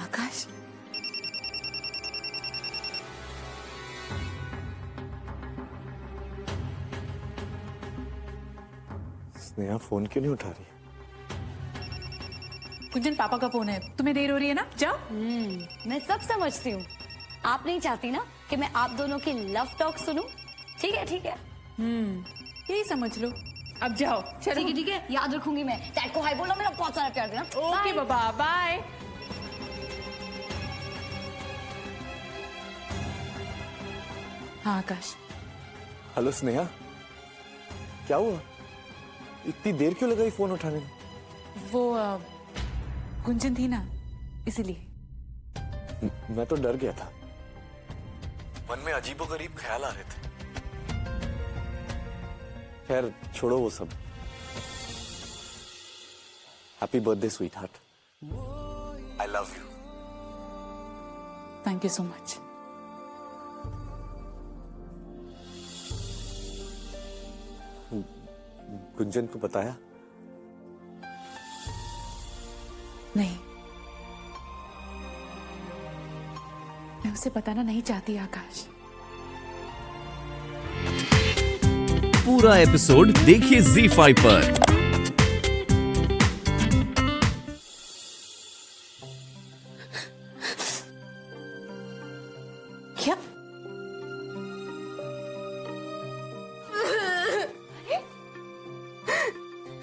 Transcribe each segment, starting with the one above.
आकाश, Sneha phone क्यों नहीं उठा रही? गुंजन पापा का फोन है, तुम्हें देर हो रही है ना, जाओ। मैं सब समझती हूँ। आप नहीं चाहती ना कि मैं आप दोनों की लव टॉक सुनूं? ठीक है ठीक है। यही समझ लो, अब जाओ चलो। ठीक है, याद रखूंगी मैं। डैड को हाय बोलो, मेरा बहुत सारा प्यार देना। ओके बाबा, बाय। हाँ आकाश, हेलो स्नेहा, क्या हुआ? इतनी देर क्यों लगाई फोन उठाने में? वो गुंजन थी ना, इसीलिए। मैं तो डर गया था, मन में अजीबोगरीब ख्याल आ रहे थे। खैर छोड़ो वो सब। Happy birthday sweet heart, I love you. Thank you so much. Gunjan को बताया? नहीं, मैं उसे बताना नहीं चाहती आकाश। पूरा एपिसोड देखिए ZEE5 पर। क्या?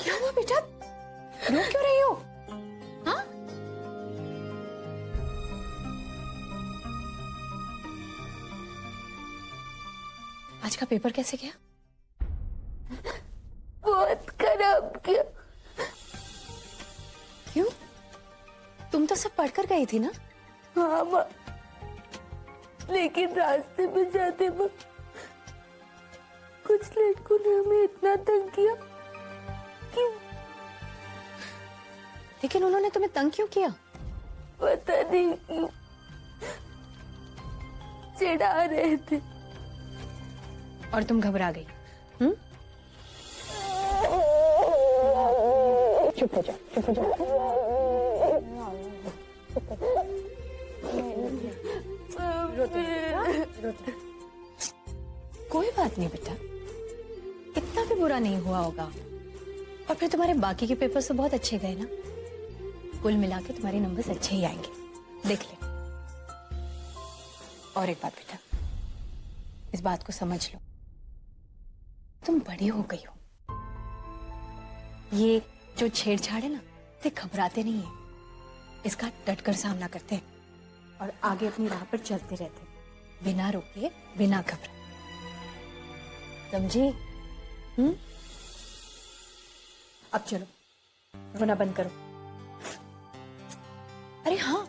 क्या हुआ बेटा? रो क्यों रही हो? हाँ? आज का पेपर कैसे गया? बहुत खराब किया। क्यों? तुम तो सब पढ़कर गई थी ना? हाँ माँ, लेकिन रास्ते में जाते वक्त कुछ लड़कों ने हमें इतना तंग किया कि लेकिन उन्होंने तुम्हें तंग क्यों किया? पता नहीं क्यों चिढ़ा रहे थे। और तुम घबरा गई? चुप हो जाओ, चुप हो जाओ। कोई बात नहीं बेटा, इतना भी बुरा नहीं हुआ होगा। और फिर तुम्हारे बाकी के पेपर तो बहुत अच्छे गए ना। कुल मिला के तुम्हारे नंबर्स अच्छे ही आएंगे, देख ले। और एक बात बेटा, इस बात को समझ लो, तुम बड़ी हो गई हो। ये जो छेड़छाड़ है ना, ये घबराते नहीं है, इसका डटकर सामना करते हैं और आगे अपनी राह पर चलते रहते हैं, बिना रुके, बिना घबराए। समझी? अब चलो, रोना बंद करो। अरे हाँ,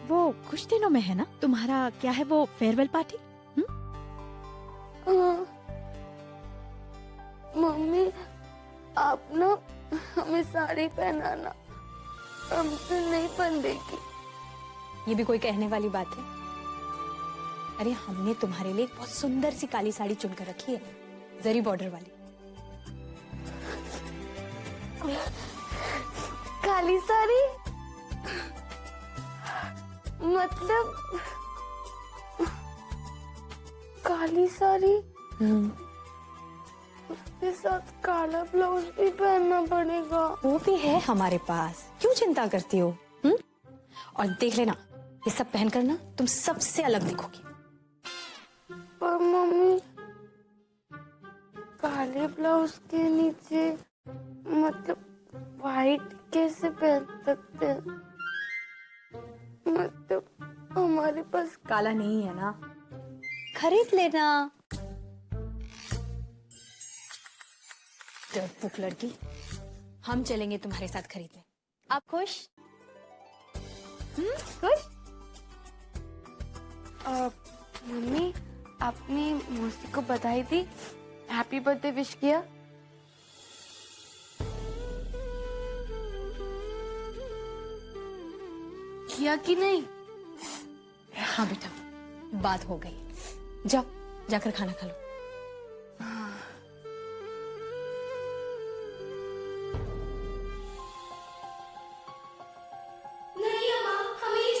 वो कुछ दिनों में है ना तुम्हारा, क्या है वो, फेयरवेल पार्टी? हाँ मम्मी, आप ना हमें साड़ी पहनाना, हमसे नहीं बंधेगी। ये भी कोई कहने वाली बात है? अरे हमने तुम्हारे लिए एक बहुत सुंदर सी काली साड़ी चुनकर रखी है, जरी बॉर्डर वाली। काली साड़ी? मतलब काली साड़ी, उसके साथ काला ब्लाउज भी पहनना पड़ेगा? वो भी है हमारे पास, क्यों चिंता करती हो? और देख लेना, ये सब पहनकर ना तुम सबसे अलग दिखोगी। पर मम्मी, काले ब्लाउज के नीचे मतलब वाइट कैसे पहन सकते हैं? मतलब हमारे पास काला नहीं है ना, खरीद लेना। डरपोक लड़की, हम चलेंगे तुम्हारे साथ खरीदने। आप खुश? खुश? मम्मी, आपने मौसी को बधाई दी, हैप्पी बर्थडे विश किया? किया कि नहीं? हाँ बेटा, बात हो गई। जाओ, जाकर खाना खा लो। नहीं अम्मा, हमें ये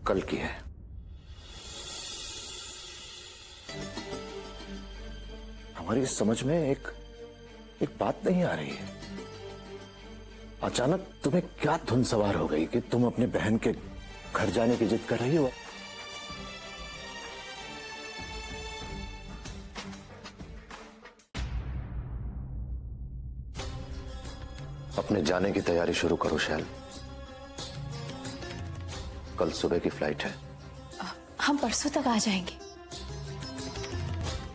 कल की है। हमारी समझ में एक बात नहीं आ रही है। अचानक तुम्हें क्या धुन सवार हो गई कि तुम अपने बहन के घर जाने की जिद कर रही हो? अपने जाने की तैयारी शुरू करो शैल। कल सुबह की फ्लाइट है। हम परसों तक आ जाएंगे।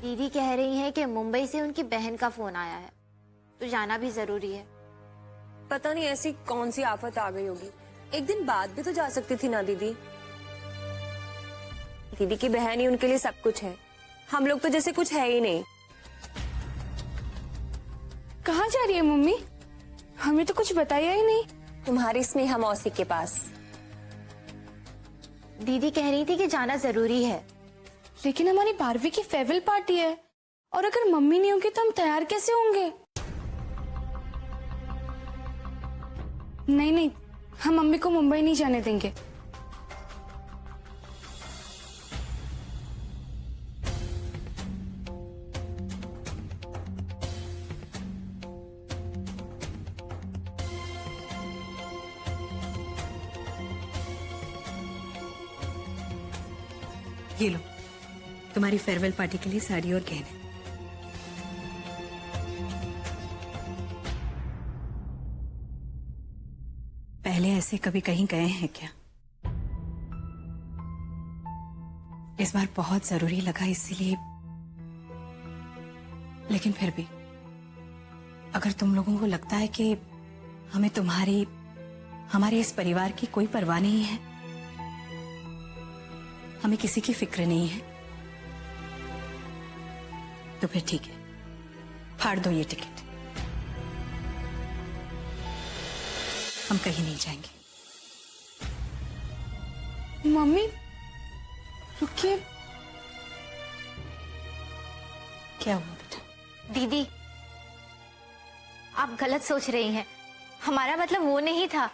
दीदी कह रही हैं कि मुंबई से उनकी बहन का फोन आया है, तो जाना भी जरूरी है। पता नहीं ऐसी कौन सी आफत आ गई होगी। एक दिन बाद भी तो जा सकती थी ना दीदी। दीदी की बहन ही उनके लिए सब कुछ है। हम लोग तो जैसे कुछ है ही नहीं। कहाँ जा रही है मम्मी? हमें तो कुछ बताया ही नहीं। तुम्हारी स्नेहा मौसी के पास। दीदी कह रही थी कि जाना जरूरी है। लेकिन हमारी 12वीं की फेयरवेल पार्टी है, और अगर मम्मी नहीं होंगी तो हम तैयार कैसे होंगे? नहीं नहीं, हम मम्मी को मुंबई नहीं जाने देंगे। ये लो, तुम्हारी फेयरवेल पार्टी के लिए साड़ी और गहने। पहले ऐसे कभी कहीं गए हैं क्या? इस बार बहुत जरूरी लगा इसीलिए। लेकिन फिर भी अगर तुम लोगों को लगता है कि हमें हमारे इस परिवार की कोई परवाह नहीं है, हमें किसी की फिक्र नहीं है, तो फिर ठीक है, फाड़ दो ये टिकट। हम कहीं नहीं जाएंगे। मम्मी रुकिए। क्या हुआ बेटा? दीदी, आप गलत सोच रही हैं। हमारा मतलब वो नहीं था।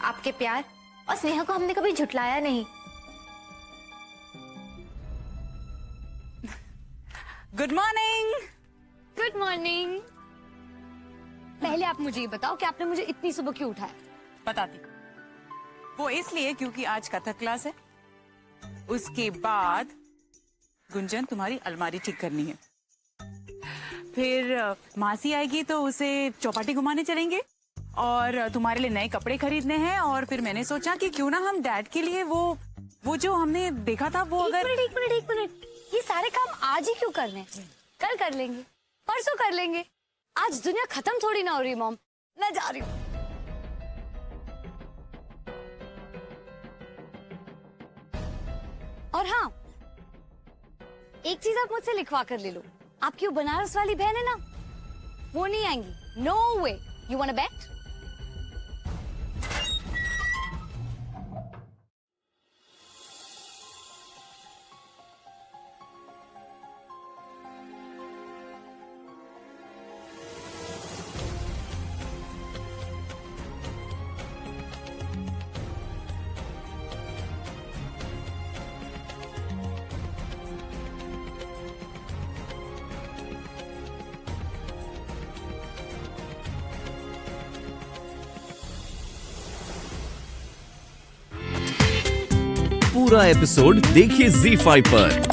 आपके प्यार और स्नेहा को हमने कभी झुटलाया नहीं। Good morning. Good morning. पहले आप मुझे ये बताओ कि आपने मुझे इतनी सुबह क्यों उठाया? बताती। वो इसलिए क्योंकि आज कथक क्लास है। उसके बाद गुंजन तुम्हारी अलमारी ठीक करनी है। फिर मासी आएगी तो उसे चौपाटी घुमाने चलेंगे, और तुम्हारे लिए नए कपड़े खरीदने हैं। और फिर मैंने सोचा कि क्यों ना हम डैड के लिए वो जो हमने देखा था वो एक मिनट, ये सारे काम आज ही क्यों करने? कल कर लेंगे, परसों कर लेंगे। आज दुनिया खत्म थोड़ी ना हो रही मॉम। मैं जा रही हूँ। और हाँ, एक चीज आप मुझसे लिखवा कर ले लो। आपकी वो बनारस वाली बहन है ना, वो नहीं आएंगी। No way. You want a bet? पूरा एपिसोड देखिए ZEE5 पर।